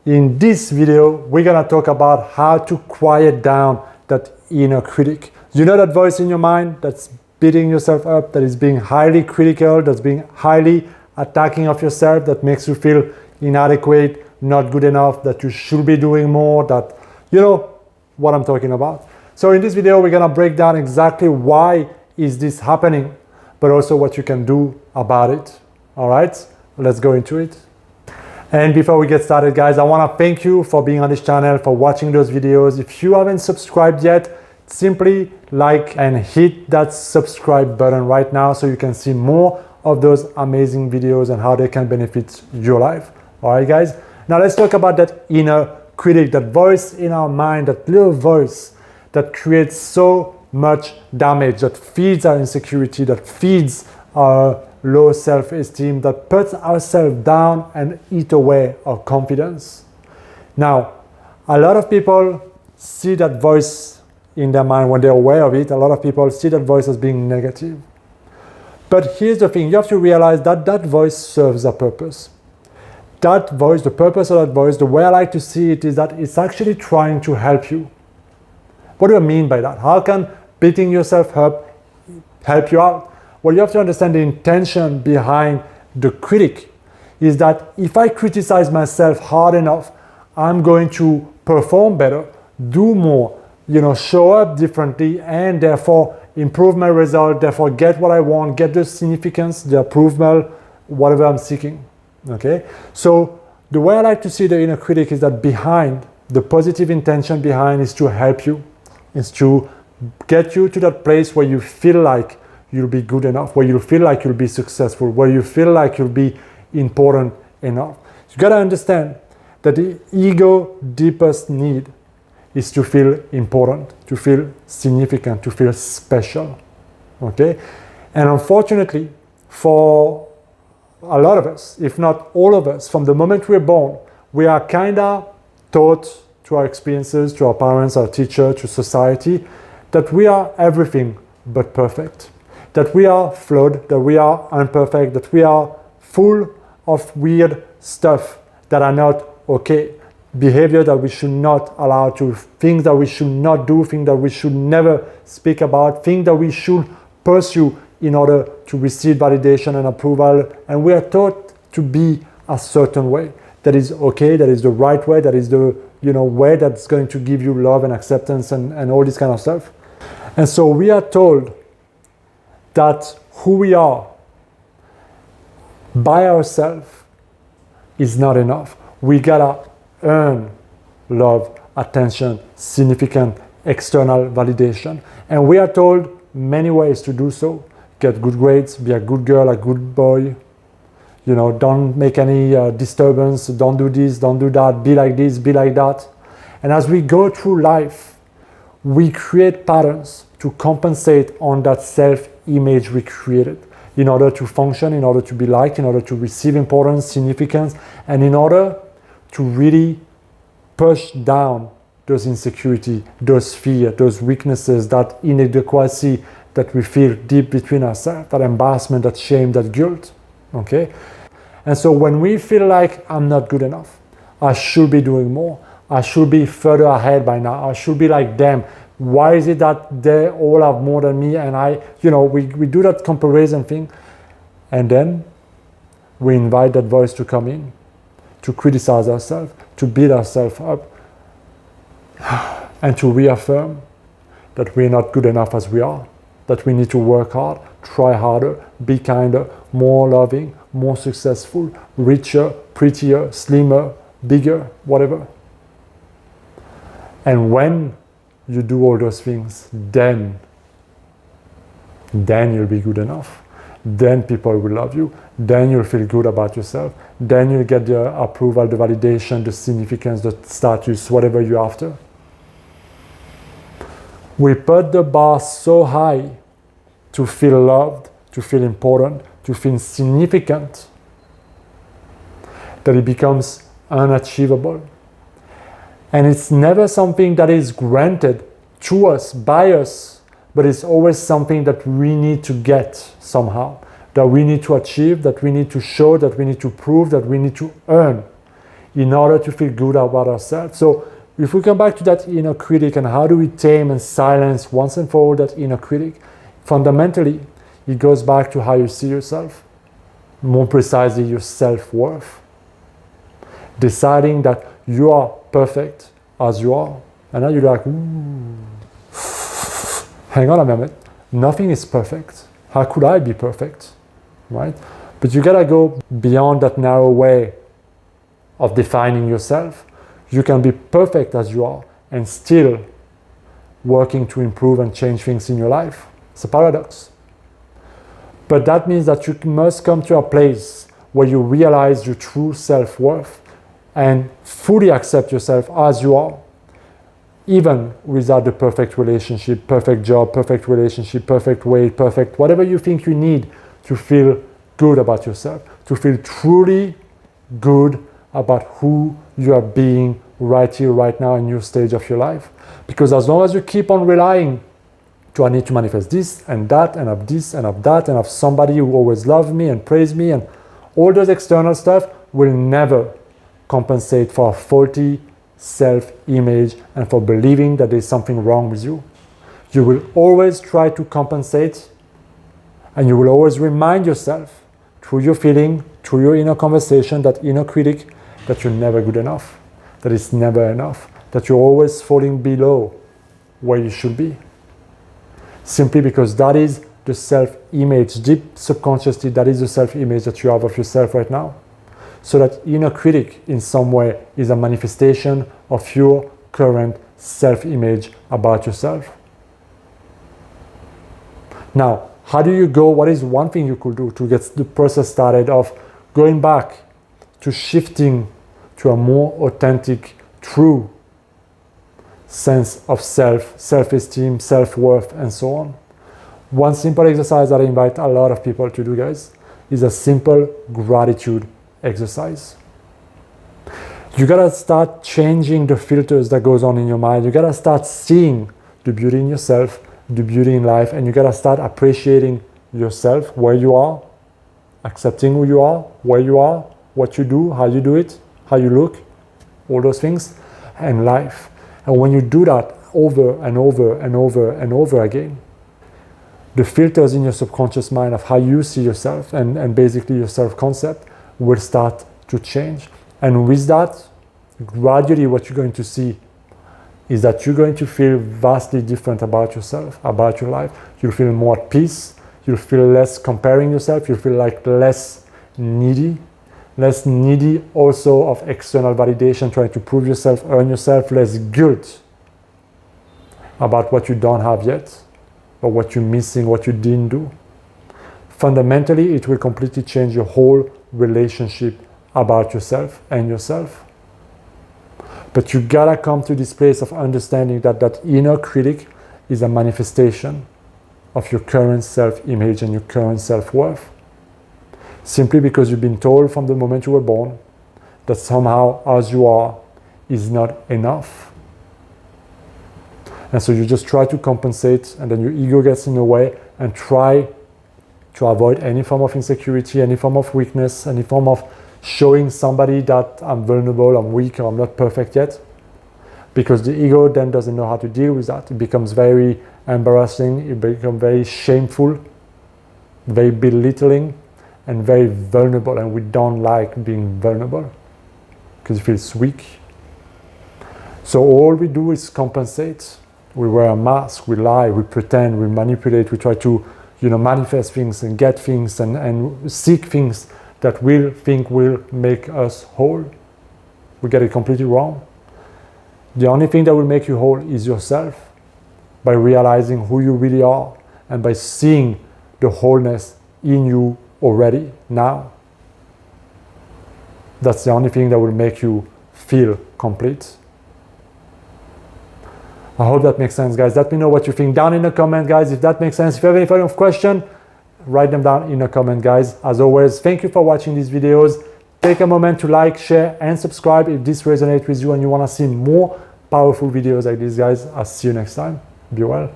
In this video, we're gonna talk about how to quiet down that inner critic. You know that voice in your mind that's beating yourself up, that is being highly critical, that's being highly attacking of yourself, that makes you feel inadequate, not good enough, that you should be doing more, that you know what I'm talking about. So in this video, we're gonna break down exactly why is this happening, but also what you can do about it. All right, let's go into it. And before we get started, guys, I want to thank you for being on this channel, for watching those videos. If you haven't subscribed yet, simply like and hit that subscribe button right now so you can see more of those amazing videos and how they can benefit your life. All right, guys. Now let's talk about that inner critic, that voice in our mind, that little voice that creates so much damage, that feeds our insecurity, that feeds our low self-esteem, that puts ourselves down and eat away our confidence. Now, a lot of people see that voice in their mind when they're aware of it. A lot of people see that voice as being negative. But here's the thing, you have to realize that that voice serves a purpose. That voice, the purpose of that voice, the way I like to see it is that it's actually trying to help you. What do I mean by that? How can beating yourself up help you out? Well, you have to understand the intention behind the critic is that if I criticize myself hard enough, I'm going to perform better, do more, show up differently, and therefore improve my result, therefore get what I want, get the significance, the approval, whatever I'm seeking. Okay? So the way I like to see the inner critic is that behind, the positive intention behind is to help you, is to get you to that place where you feel like you'll be good enough, where you feel like you'll be successful, where you feel like you'll be important enough. You gotta understand that the ego's deepest need is to feel important, to feel significant, to feel special. Okay? And unfortunately, for a lot of us, if not all of us, from the moment we're born, we are kinda taught through our experiences, to our parents, our teacher, to society, that we are everything but perfect. That we are flawed, that we are imperfect, that we are full of weird stuff that are not okay. Behavior that we should not allow to, things that we should not do, things that we should never speak about, things that we should pursue in order to receive validation and approval. And we are taught to be a certain way. That is okay, that is the right way, that is the way that's going to give you love and acceptance and all this kind of stuff. And so we are told that who we are by ourselves is not enough. We gotta earn love, attention, significant external validation. And we are told many ways to do so. Get good grades, be a good girl, a good boy. Don't make any disturbance, don't do this, don't do that, be like this, be like that. And as we go through life, we create patterns to compensate on that self-image we created in order to function, in order to be liked, in order to receive importance, significance, and in order to really push down those insecurities, those fears, those weaknesses, that inadequacy that we feel deep between ourselves, that embarrassment, that shame, that guilt. Okay? And so when we feel like I'm not good enough, I should be doing more, I should be further ahead by now, I should be like them. Why is it that they all have more than me and we do that comparison thing, and then we invite that voice to come in, to criticize ourselves, to beat ourselves up, and to reaffirm that we're not good enough as we are, that we need to work hard, try harder, be kinder, more loving, more successful, richer, prettier, slimmer, bigger, whatever. And when you do all those things, then you'll be good enough. Then people will love you. Then you'll feel good about yourself. Then you'll get the approval, the validation, the significance, the status, whatever you're after. We put the bar so high to feel loved, to feel important, to feel significant, that it becomes unachievable. And it's never something that is granted to us, by us, but it's always something that we need to get somehow, that we need to achieve, that we need to show, that we need to prove, that we need to earn in order to feel good about ourselves. So if we come back to that inner critic and how do we tame and silence once and for all that inner critic, fundamentally, it goes back to how you see yourself, more precisely your self-worth. Deciding that you are perfect as you are. And now you're like, ooh, hang on a minute, nothing is perfect. How could I be perfect, right? But you gotta go beyond that narrow way of defining yourself. You can be perfect as you are and still working to improve and change things in your life. It's a paradox. But that means that you must come to a place where you realize your true self-worth and fully accept yourself as you are, even without the perfect relationship, perfect job, perfect relationship, perfect weight, perfect whatever you think you need to feel good about yourself, to feel truly good about who you are being right here, right now in your stage of your life. Because as long as you keep on relying to I need to manifest this and that and of this and of that and of somebody who always loves me and praise me and all those external stuff will never compensate for a faulty self-image and for believing that there's something wrong with you. You will always try to compensate, and you will always remind yourself through your feeling, through your inner conversation, that inner critic, that you're never good enough, that it's never enough, that you're always falling below where you should be. Simply because that is the self-image, deep subconsciously, that is the self-image that you have of yourself right now. So that inner critic in some way is a manifestation of your current self-image about yourself. Now, how do you go? What is one thing you could do to get the process started of going back to shifting to a more authentic, true sense of self, self-esteem, self-worth, and so on? One simple exercise that I invite a lot of people to do, guys, is a simple gratitude exercise. You gotta start changing the filters that goes on in your mind. You gotta start seeing the beauty in yourself, the beauty in life, and you gotta start appreciating yourself, where you are, accepting who you are, where you are, what you do, how you do it, how you look, all those things, and life. And when you do that over and over and over and over again, the filters in your subconscious mind of how you see yourself and basically your self-concept will start to change. And with that, gradually what you're going to see is that you're going to feel vastly different about yourself, about your life. You'll feel more at peace. You'll feel less comparing yourself. You'll feel like less needy also of external validation, trying to prove yourself, earn yourself, less guilt about what you don't have yet or what you're missing, what you didn't do. Fundamentally, it will completely change your whole relationship about yourself and yourself. But you gotta come to this place of understanding that that inner critic is a manifestation of your current self-image and your current self-worth. Simply because you've been told from the moment you were born that somehow as you are is not enough. And so you just try to compensate, and then your ego gets in the way and try to avoid any form of insecurity, any form of weakness, any form of showing somebody that I'm vulnerable, I'm weak, or I'm not perfect yet. Because the ego then doesn't know how to deal with that. It becomes very embarrassing, it becomes very shameful, very belittling, and very vulnerable. And we don't like being vulnerable because it feels weak. So all we do is compensate. We wear a mask, we lie, we pretend, we manipulate, we try to manifest things and get things and seek things that we think will make us whole. We get it completely wrong. The only thing that will make you whole is yourself, by realizing who you really are and by seeing the wholeness in you already now. That's the only thing that will make you feel complete. I hope that makes sense, guys. Let me know what you think down in the comment, guys, if that makes sense. If you have any further question, write them down in the comment, guys. As always, thank you for watching these videos. Take a moment to like, share, and subscribe if this resonates with you and you want to see more powerful videos like these, guys. I'll see you next time. Be well.